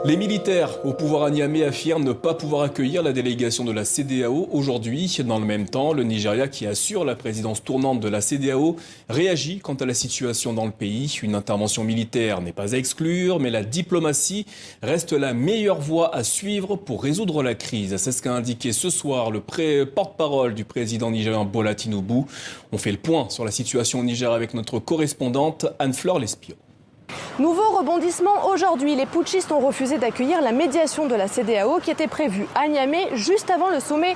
Les militaires au pouvoir à Niamey affirment ne pas pouvoir accueillir la délégation de la CEDEAO aujourd'hui. Dans le même temps, le Nigeria, qui assure la présidence tournante de la CEDEAO, réagit quant à la situation dans le pays. Une intervention militaire n'est pas à exclure, mais la diplomatie reste la meilleure voie à suivre pour résoudre la crise. C'est ce qu'a indiqué ce soir le porte-parole du président nigérian Bola Tinubu. On fait le point sur la situation au Niger avec notre correspondante Anne-Fleur Lespion. Nouveau rebondissement aujourd'hui, les putschistes ont refusé d'accueillir la médiation de la CEDEAO qui était prévue à Niamey juste avant le sommet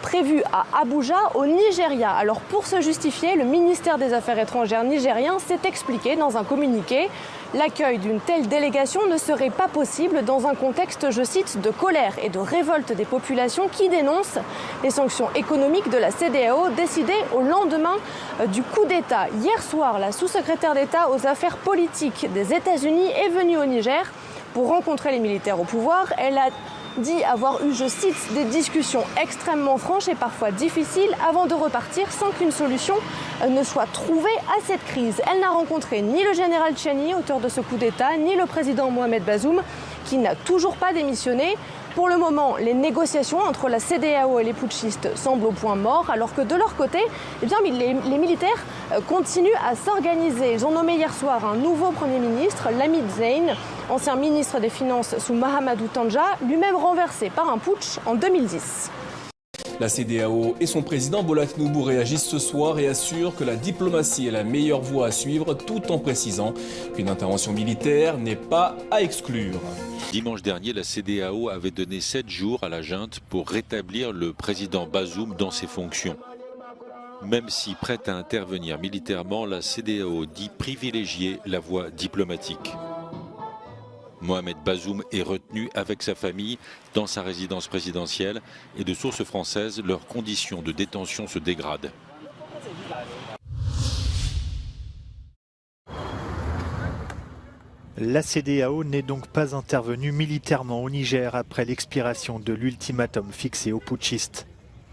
prévu à Abuja au Nigeria. Alors pour se justifier, le ministère des Affaires étrangères nigérien s'est expliqué dans un communiqué. L'accueil d'une telle délégation ne serait pas possible dans un contexte, je cite, de colère et de révolte des populations qui dénoncent les sanctions économiques de la CEDEAO décidées au lendemain du coup d'État. Hier soir, la sous-secrétaire d'État aux affaires politiques des États-Unis est venue au Niger pour rencontrer les militaires au pouvoir. Elle a dit avoir eu, je cite, des discussions extrêmement franches et parfois difficiles avant de repartir sans qu'une solution ne soit trouvée à cette crise. Elle n'a rencontré ni le général Tchiani, auteur de ce coup d'État, ni le président Mohamed Bazoum, qui n'a toujours pas démissionné. Pour le moment, les négociations entre la CEDEAO et les putschistes semblent au point mort, alors que de leur côté, les militaires continuent à s'organiser. Ils ont nommé hier soir un nouveau Premier ministre, Lamid Zein, ancien ministre des Finances sous Mahamadou Tandja, lui-même renversé par un putsch en 2010. La CEDEAO et son président Bola Tinubu réagissent ce soir et assurent que la diplomatie est la meilleure voie à suivre, tout en précisant qu'une intervention militaire n'est pas à exclure. Dimanche dernier, la CEDEAO avait donné 7 jours à la junte pour rétablir le président Bazoum dans ses fonctions. Même si prête à intervenir militairement, la CEDEAO dit privilégier la voie diplomatique. Mohamed Bazoum est retenu avec sa famille dans sa résidence présidentielle et de sources françaises, leurs conditions de détention se dégradent. La CEDEAO n'est donc pas intervenue militairement au Niger après l'expiration de l'ultimatum fixé aux putschistes.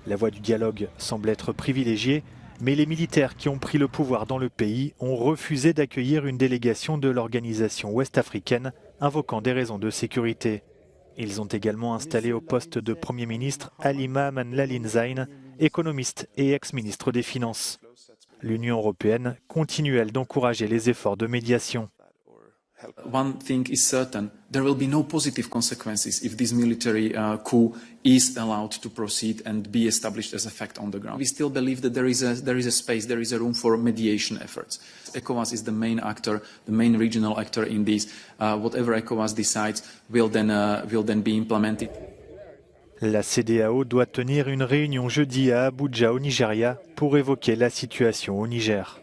La voie du dialogue semble être privilégiée, mais les militaires qui ont pris le pouvoir dans le pays ont refusé d'accueillir une délégation de l'organisation ouest-africaine, invoquant des raisons de sécurité. Ils ont également installé au poste de Premier ministre Halima Manlalin Zein, économiste et ex-ministre des Finances. L'Union européenne continue, elle, d'encourager les efforts de médiation. One thing is certain, there will be no positive consequences if this military coup is allowed to proceed and be established as a fact on the ground. We still believe that there is a space, there is a room for mediation efforts. ECOWAS is the main actor, the main regional actor in this. Whatever ECOWAS decides will then be implemented. La CEDEAO doit tenir une réunion jeudi à Abuja au Nigeria pour évoquer la situation au Niger.